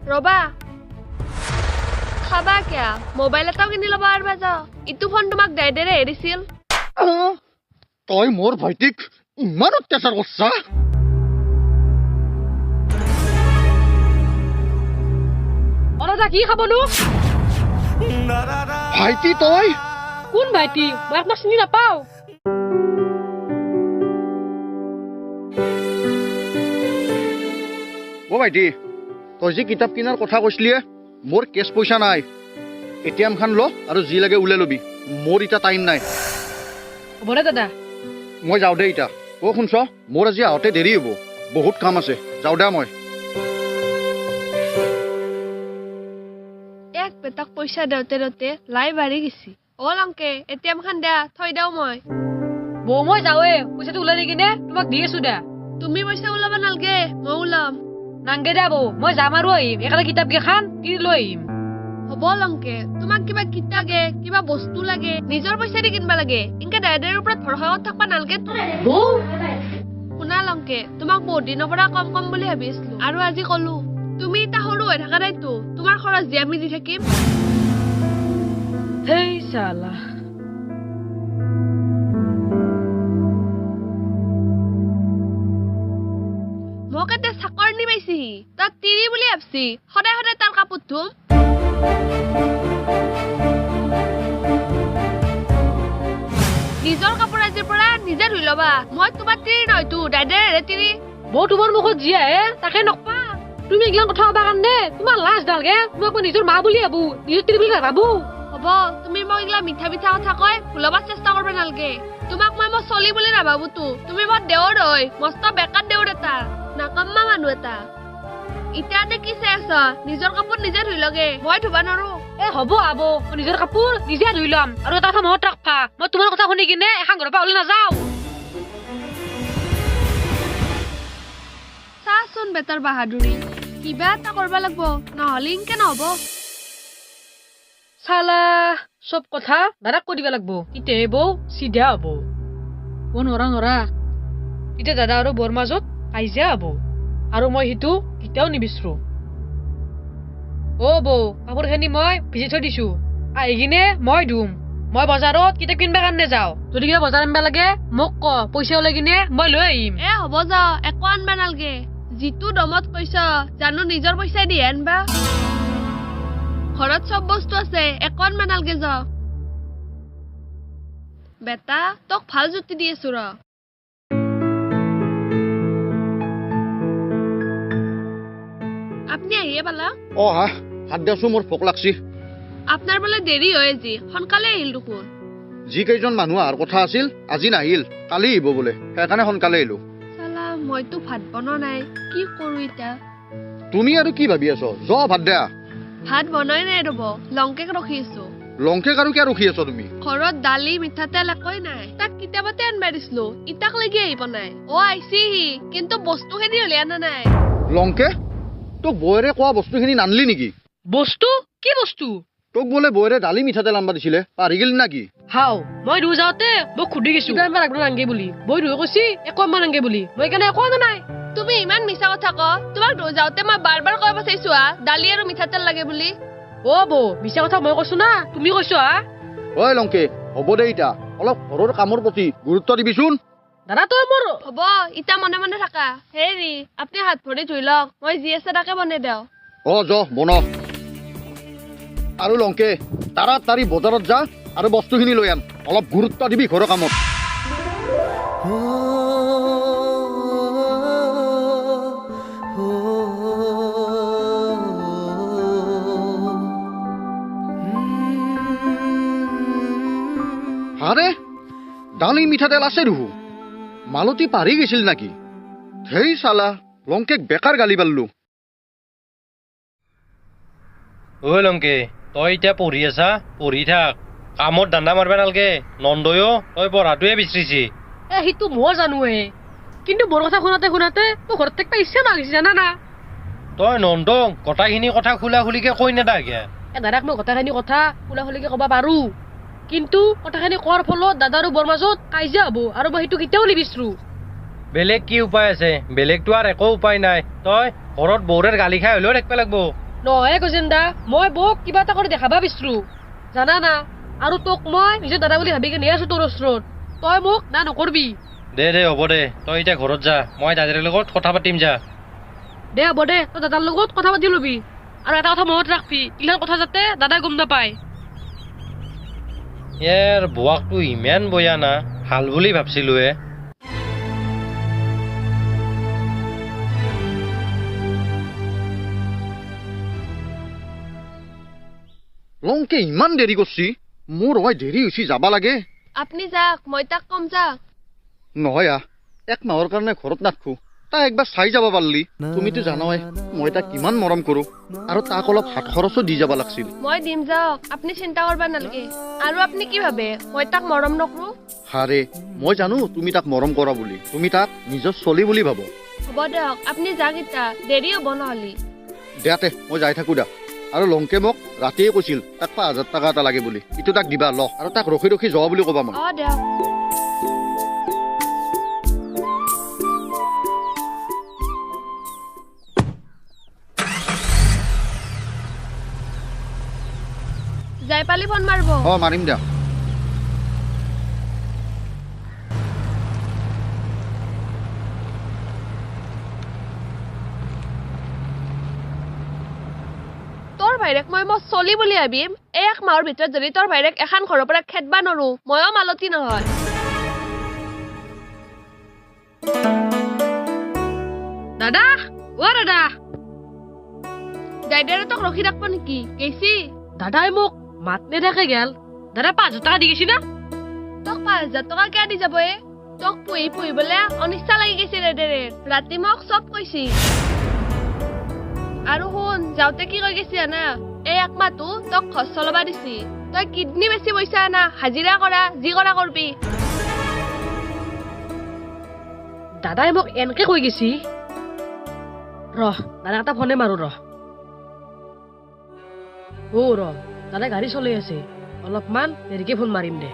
ৰবা খাবা কিয়া মোবাইল এটাও কিনি ল'বা আৰু বাজা ইটো ফোন তোমাক দাইদেৰে এৰিছিল তই মোৰ ভাইটিক ইমান অত্যাচাৰ কৰছা অনাদা কি খাবনো ভাইটি তই কোন ভাইটি মই আপোনাক চিনি নাপাও ভাইটি তই যে কিতাপ কিনাৰ কথা কৈছিলিয়ে মোৰ কেছ পইচা নাই এটিএম খান ল আৰু যি লাগে উলাই লবি মোৰ ইটা টাইম নাই হ'ব দে দাদা মই যাওঁ দে ইটা শুনছ মোৰ আজি আহোঁতে দেৰি হ'ব বহুত কাম আছে যাওঁ দে মই এক বেটাক পইচা দেউতে লাই বাঢ়ি গেছি লংকে এটিএম খান দিয়া থৈ দিওঁ মই বৌ মই যাওঁৱে পইচাটো ওলাই দি কিনে তোমাক দি আছো দে তুমি পইচা ওলাবা নালগে মই ওলাম নাংগে দে বৌ মই যাম আৰু আহিম একেলগে কিতাপ কেইখন কিনি লৈ আহিম হ'ব লংকে তোমাক কিবা কিতাপ লাগে কিবা বস্তু লাগে নিজৰ পইচা দি কিনবা লাগে ইনকে দাইদেৰ ওপৰত ভৰসা কৰি থাকবা নালগে বৌ শুনা লংকে তোমাক বহুত দিনৰ পৰা কম বুলি ভাবি আছিলো আৰু আজি কলো তুমি এটা সৰু হৈ থাকা নাইতো তোমাৰ খৰচ দি আমি দি থাকিম হেই চালা মোক এতিয়া চাকৰ নি পাইছিহি তাত তিৰি বুলি ভাবছি সদায় সদায় তাৰ কাপোৰ ধুম নিজৰ কাপোৰ আজিৰ পৰা নিজে ধুই ল'বা মই তোমাৰ তিৰি নহয়তো দাইদেৰে তিৰি বৌ তোমাৰ মুখত যি আহে তাকে নকবা তুমি এইগিলান কথা কবা কাৰণে তোমাৰ লাজ ডালগে তোমাক মই নিজৰ মা বুলি ভাবো নিজৰ তিৰি বুলি নাভাবো হ'ব তুমি মোক এইগিলা মিঠা কথা কয় ভুলবা চেষ্টা কৰিব নালগে তোমাক মই চলি বুলি নাভাবোতো তুমি মোৰ দেউৰ হয় মস্ত বেকাৰ দেউৰ এটা নাকাম্মা মানুহ এটা ইটাতে কি চাই আছ নিজৰ কাপোৰ নিজে ধুই লগে মই ধুবা নোৱাৰো হ'ব আবৌ মই নিজৰ কাপোৰ নিজে ধুই ল'ম আৰু এটা কথা মনত ৰাখবা মই তোমাৰ কথা শুনি কিনে এখন ঘৰৰ পৰা ওলাই নাযাওঁ চাচোন বেটাৰ বাহাদুৰি কিবা এটা কৰিব লাগিব নহ'লে ইনকে নহ'ব চালা চব কথা দাদাক কৈ দিব লাগিব তেতিয়াহে বৌ চিধা হ'ব নৰা তেতিয়া দাদা আৰু বৰ মাজত কাজিয়া হ'ব আৰু মই সেইটো কেতিয়াও নিবিচাৰো বৌ কাপোৰখিনি মই ভিজি থৈ দিছো আহি কিনে মই ধুম মই বজাৰত কিতাপ কিনবা কাৰণে যাওঁ যদি কিবা বজাৰ আনবা লাগে মোক ক পইচা ওলাই কিনে মই লৈ আহিম হ'ব যা একো আনবা নালগে যিটো দমত কৈছ জানো নিজৰ পইচা দি আনবা ঘৰত চব বস্তু আছে একো আনবা নালগে যা বেটা তোক ভাল জুতি দি আছো ৰ আপনি আহিয়ে পালা হাত দিয়াছো মোৰ ভোক লাগছি আপনাৰ বোলে দেৰি হয় আজি সোনকালে আহিল দেখোন যি কেইজন মানুহ অহাৰ কথা আছিল আজি নাহিল কালি আহিব বোলে সেইকাৰণে সোনকালে আহিলো চালা মইতো ভাত বনোৱা নাই কি কৰো এতিয়া তুমি আৰু কি ভাবি আছ ভাত দিয়া ভাত বনাই নাই ৰব লংকেক ৰখি আছো লংকেক আৰু কিয় ৰখি আছ তুমি ঘৰত দালি মিঠাতেল একোই নাই তাক কিতাপতে আনবা দিছিলো ইটাক লাগি আহিব নাই আহিছিহি কিন্তু বস্তুখিনি উলিয়াই আনা নাই লংকে তোক বৌৰে কোৱা বস্তুখিনি নানলি নেকি বস্তু কি বস্তু তোক বোলে বৌৰে দালি মিঠাতেল আনবা দিছিলে পাহৰি গেলি নাকি মই ধুই যাওঁতে মোক সুধি গৈছো কিবা লাগব নাংগে বুলি বৈ ধুই কৈছি একো আনবা নাংগে বুলি মই কাৰণে একো আনা নাই তুমি ইমান মিছা কথা ক তোমাক ধুই যাওঁতে মই বাৰ কৈ পচাইছো দালি আৰু মিঠাতেল লাগে বুলি বৌ মিছা কথা মই কৈছো না তুমি কৈছো লংকে হ'ব দে ইটা অলপ ঘৰৰ কামৰ প্ৰতি গুৰুত্ব দিবিচোন দাদা তই মোৰ হ'ব ইটা মনে মনে থাকা হেৰি আপুনি হাত ভৰি ধুই লওক মই যি আছে তাকে বনাই দিওঁ বন আৰু লংকে তাড়াতাড়ি বজাৰত যা আৰু বস্তুখিনি লৈ আন অলপ গুৰুত্ব দিবি ঘৰৰ কামত আৰে দালি মিঠাতেল আছে দেখো মালতী পাৰি গৈছিল নাকি হেই চালা লংকেক বেকাৰ গালি পাৰলো লংকে তই এতিয়া পঢ়ি আছা পঢ়ি থাক কামত দান্দা মাৰবা নালগে নন্দয়ো তই পঢ়াটোৱে বিচাৰিছি সেইটো মই জানোৱে কিন্তু বৰ কথা শুনাতে তো ঘৰত থাকবা ইচ্ছা নাগিছে জানা না তই নন্দক গোটাখিনি কথা খোলা খুলিকে কৈ নেদাকে দাদাক মই গোটাখিনি কথা খোলা খুলিকে ক'বা পাৰো কিন্তু কথাখিনি কোৱাৰ ফলত দাদা আৰু বৰ মাজত কাজিয়া হ'ব আৰু মই সেইটো কেতিয়াও নিবিচাৰো বেলেগ কি উপায় আছে বেলেগতো আৰু একো উপায় নাই তই ঘৰত বৌৰেৰ গালি খাই হ'লেও থাকিব লাগিব নহয় গজেন্দা মই বৌক কিবা এটা কৰি দেখাবা বিচাৰো জানা না আৰু তোক মই নিজৰ দাদা বুলি ভাবি কিনে আছো তোৰ ওচৰত তই মোক না নকৰবি দে দে হ'ব দে তই এতিয়া ঘৰত যা মই দাদাৰ লগত কথা পাতিম যা দে হ'ব দে তই দাদাৰ লগত কথা পাতি লবি আৰু এটা কথা মনত ৰাখবি ইলাৰ কথা যাতে দাদাই গম নাপায় ইয়াৰ বোৱাকটো ইমান বয়া না ভাল বুলি ভাবছিলোৱে লংকে ইমান দেৰি কৰছি মোৰ হয় দেৰি হৈছে যাবা লাগে আপুনি যাওক মই তাক কম যাওক নহয় এক মাহৰ কাৰণে ঘৰত নাথাকো তাক একবাৰ চাই যাব পাৰিলি তুমিতো জানাই মই তাক কিমান মৰম কৰো আৰু তাক অলপ হাত খৰচো দি যাব লাগছিল মই দিম যাওক আপুনি চিন্তা কৰবা নালাগে আৰু আপুনি কি ভাবে মই তাক মৰম নকৰো হাৰে মই জানো তুমি তাক মৰম কৰা বুলি তুমি তাক নিজৰ চলি বুলি ভাব হ'ব দিয়ক আপুনি যাওক এতিয়া দেৰি হ'ব নহ'লে দেয়াতে মই যাই থাকো দা আৰু লংকে মোক ৰাতিয়ে কৈছিল তাক 5,000 টকা এটা লাগে বুলি ইটো তাক দিবা ল আৰু তাক ৰখি ৰখি যোৱা বুলি ক'বা মই অ দিয়ক যাই পালি ফোন মাৰিব অ মাৰিম দিয়া তোৰ ভাইৰেক মই চলি বুলি ভাবিম এই 1 মাহৰ ভিতৰত যদি তোৰ ভাইৰেক এখন ঘৰৰ পৰা খেদবা নৰো ময়ো মালতি নহয় দাদা অ দাদা দাইদাৰে তোক ৰখি ৰাখব নেকি গেছি দাদাই মোক মাত নেদেখে গেল দাদা 5,000 টকা দি গৈছি না তোক 5,000 টকা কিয় দি যাব তোক পুহি বোলে অনিচ্ছা লাগি গৈছে দাইদাৰে ৰাতি মোক চব কৈছি আৰু শুন যাওঁতে কি কৈ গৈছি না এই 1 মাহটো তোক ঘৰ চলাবা দিছি তই কিডনী বেছি পইচা না হাজিৰা কৰা যি কৰা কৰবি দাদাই মোক এনেকে কৈ গৈছি ৰহ দাদা এটা ফোনে মাৰো ৰহ দাদাই গাড়ী চলাই আছে অলপমান দেৰিকে ফোন মাৰিম দে